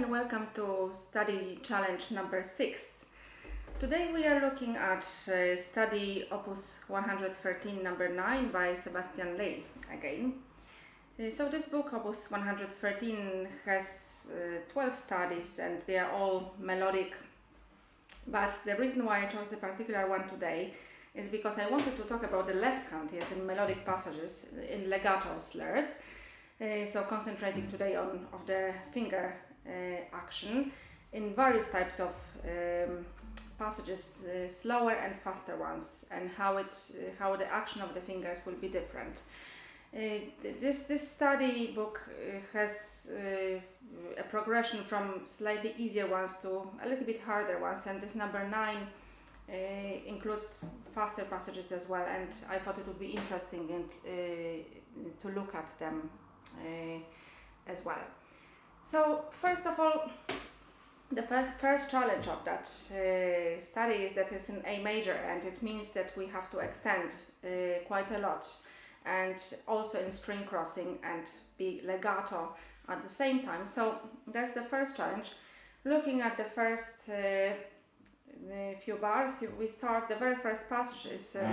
and welcome to study challenge number 6. Today we are looking at study opus 113 number 9 by Sebastian Ley again. So this book, opus 113, has 12 studies and they are all melodic, but the reason why I chose the particular one today is because I wanted to talk about the left hand, yes, in melodic passages, in legato slurs. So concentrating today on the finger action in various types of passages, slower and faster ones, and how the action of the fingers will be different. This study book has a progression from slightly easier ones to a little bit harder ones, and this number 9 includes faster passages as well, and I thought it would be interesting to look at them as well. So first of all, the first challenge of that study is that it's in A major, and it means that we have to extend quite a lot, and also in string crossing and be legato at the same time. So that's the first challenge. Looking at the first few bars, we start, the very first passage is A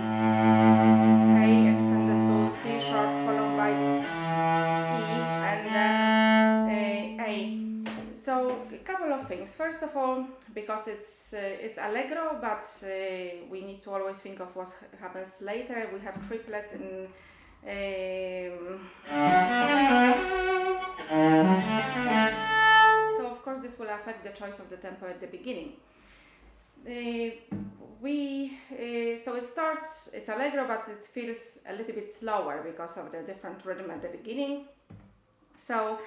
extended to C sharp followed by E and then A. So a couple of things. First of all, because it's allegro, but we need to always think of what happens later. We have triplets in so of course this will affect the choice of the tempo at the beginning. So it starts, it's allegro, but it feels a little bit slower because of the different rhythm at the beginning. So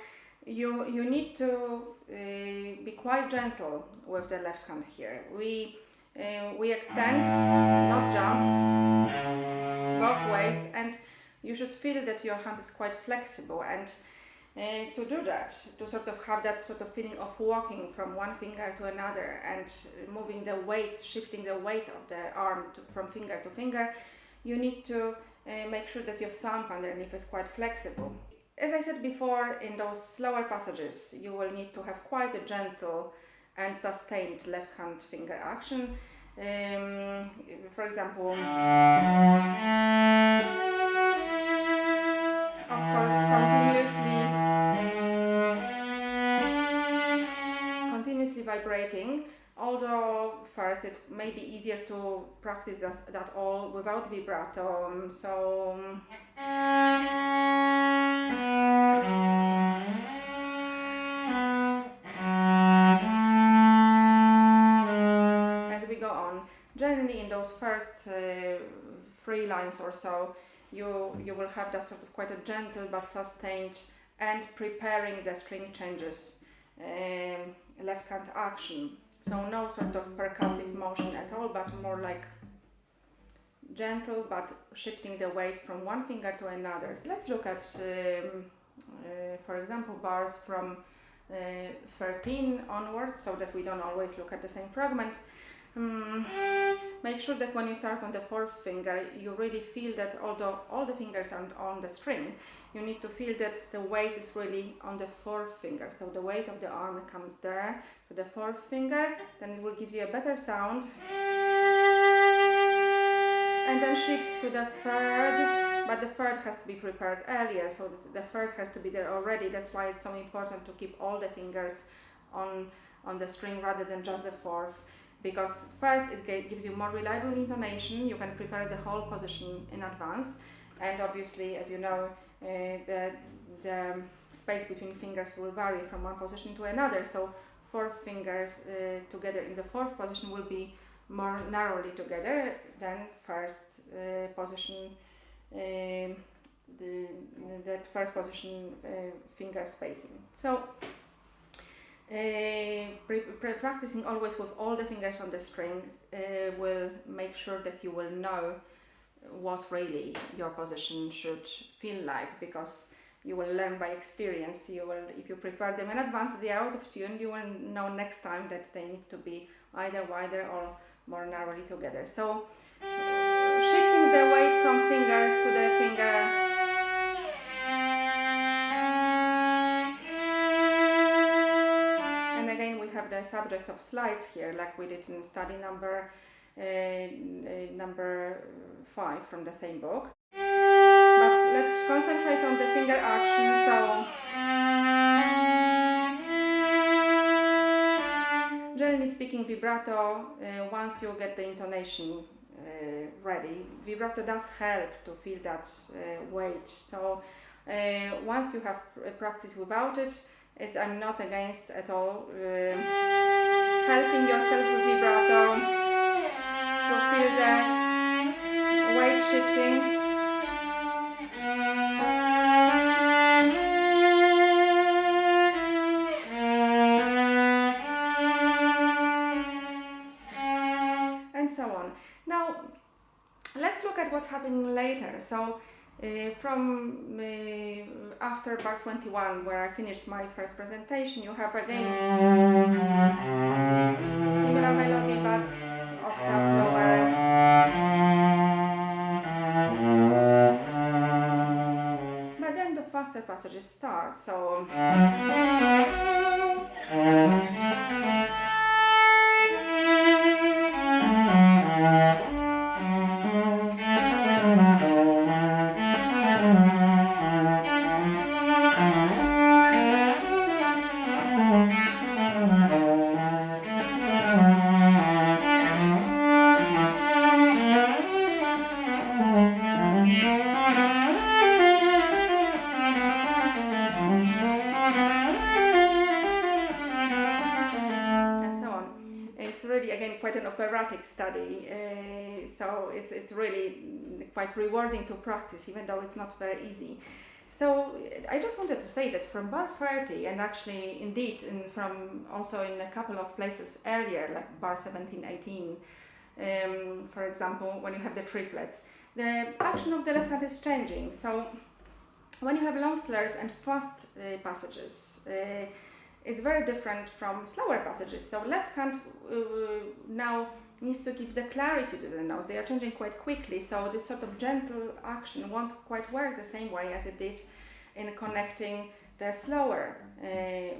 you need to be quite gentle with the left hand here. We extend, not jump, both ways, and you should feel that your hand is quite flexible, and to do that, to sort of have that sort of feeling of walking from one finger to another and moving the weight, shifting the weight of the arm from finger to finger, you need to make sure that your thumb underneath is quite flexible. As I said before, in those slower passages, you will need to have quite a gentle and sustained left hand finger action. For example, of course, continuously vibrating, although first it may be easier to practice that all without vibrato. So as we go on, generally in those first 3 lines or so, you will have that sort of quite a gentle but sustained and preparing the string changes left hand action. So no sort of percussive motion at all, but more like gentle but shifting the weight from one finger to another. So let's look at, for example, bars from 13 onwards, so that we don't always look at the same fragment. Make sure that when you start on the 4th finger, you really feel that although all the fingers are on the string, you need to feel that the weight is really on the 4th finger. So the weight of the arm comes there to the 4th finger, then it will give you a better sound. And then shifts to the 3rd, but the 3rd has to be prepared earlier, so the 3rd has to be there already. That's why it's so important to keep all the fingers on the string rather than just the 4th. Because first it gives you more reliable intonation, you can prepare the whole position in advance, and obviously, as you know, the space between fingers will vary from one position to another, so 4 fingers together in the 4th position will be more narrowly together than first position, that first position finger spacing. So practicing always with all the fingers on the strings will make sure that you will know what really your position should feel like, because you will learn by experience. If you prepare them in advance, they are out of tune, you will know next time that they need to be either wider or more narrowly together. So shifting the weight from fingers to the finger again we have the subject of slides here, like we did in study number 5 from the same book. But let's concentrate on the finger action. So generally speaking, vibrato, once you get the intonation ready, vibrato does help to feel that weight. So once you have practice without it, I'm not against at all helping yourself with vibrato to feel the weight shifting. And so on. Now, let's look at what's happening later. So, from after bar 21, where I finished my first presentation, you have again similar melody but octave lower. But then the faster passages start. So quite an operatic study, so it's really quite rewarding to practice, even though it's not very easy. So I just wanted to say that from bar 30, and actually indeed from also in a couple of places earlier, like bar 17, 18, for example, when you have the triplets, the action of the left hand is changing. So when you have long slurs and fast passages, it's very different from slower passages. So left hand now needs to give the clarity to the notes. They are changing quite quickly, so this sort of gentle action won't quite work the same way as it did in connecting the slower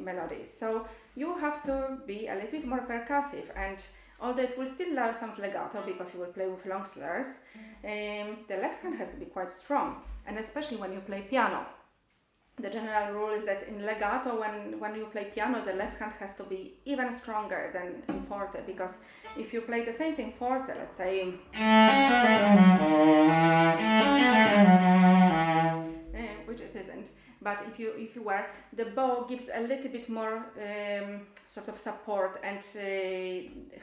melodies. So you have to be a little bit more percussive, and although it will still allow some legato because you will play with long slurs, the left hand has to be quite strong, and especially when you play piano. The general rule is that in legato, when you play piano, the left hand has to be even stronger than in forte, because if you play the same thing forte, let's say, which it isn't, but if you were, the bow gives a little bit more sort of support and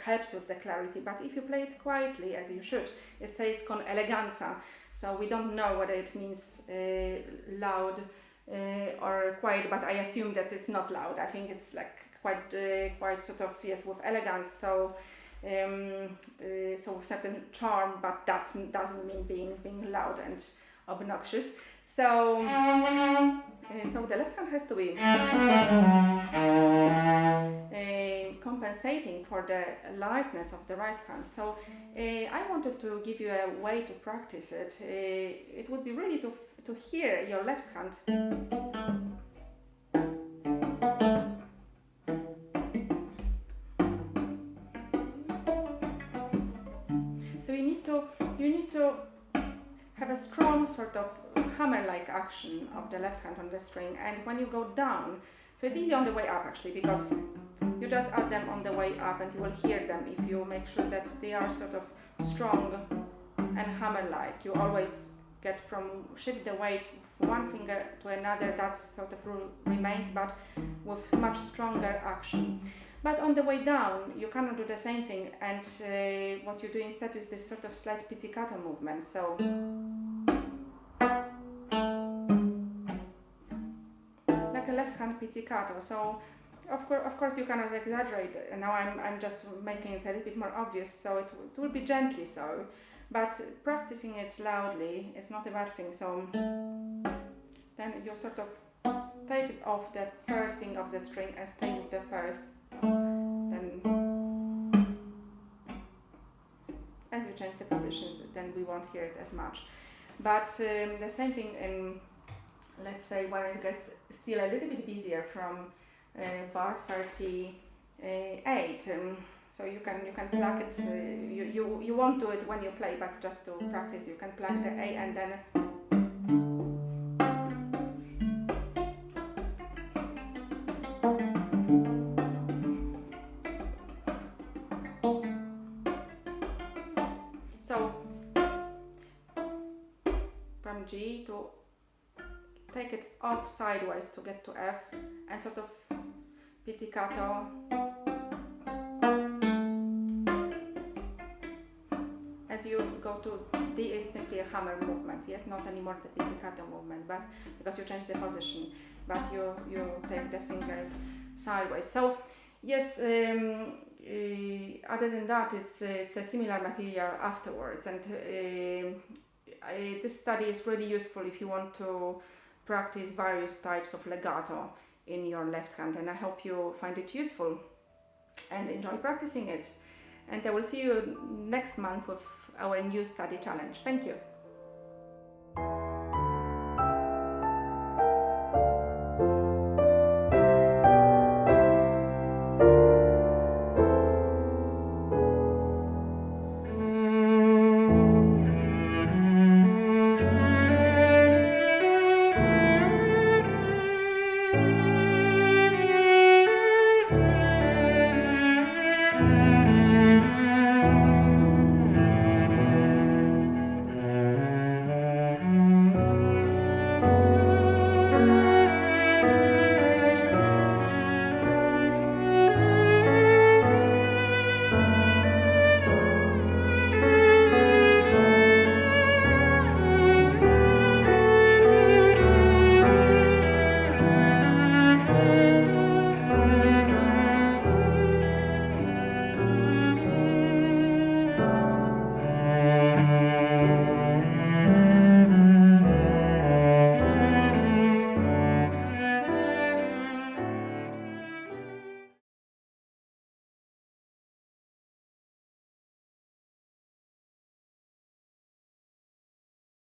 helps with the clarity. But if you play it quietly, as you should, it says con eleganza, so we don't know whether it means loud or quiet, but I assume that it's not loud. I think it's like quite sort of, yes, with elegance, so so with certain charm, but that doesn't mean being loud and obnoxious. So so the left hand has to be compensating for the lightness of the right hand. So I wanted to give you a way to practice it. It would be really to hear your left hand so you need to have a strong sort of hammer-like action of the left hand on the string, and when you go down, so it's easy on the way up actually, because you just add them on the way up and you will hear them if you make sure that they are sort of strong and hammer-like. You always get from shift the weight from one finger to another, that sort of rule remains, but with much stronger action. But on the way down, you cannot do the same thing, and what you do instead is this sort of slight pizzicato movement. So like a left hand pizzicato. So of course you cannot exaggerate, and now I'm just making it a little bit more obvious, so it will be gently so, but practicing it loudly, it's not a bad thing. So then you sort of take off the third finger of the string and stay with the first. Then as you change the positions, then we won't hear it as much. But the same thing in, let's say, when it gets still a little bit busier from bar 30 8. So you can pluck it. You won't do it when you play, but just to practice, you can pluck the A and then. So from G to take it off sideways to get to F and sort of pizzicato. As you go to D is simply a hammer movement, yes, not anymore the pizzicato movement, but because you change the position, but you take the fingers sideways. So yes, other than that, it's a similar material afterwards, and this study is really useful if you want to practice various types of legato in your left hand, and I hope you find it useful and enjoy practicing it. And I will see you next month with our new study challenge. Thank you.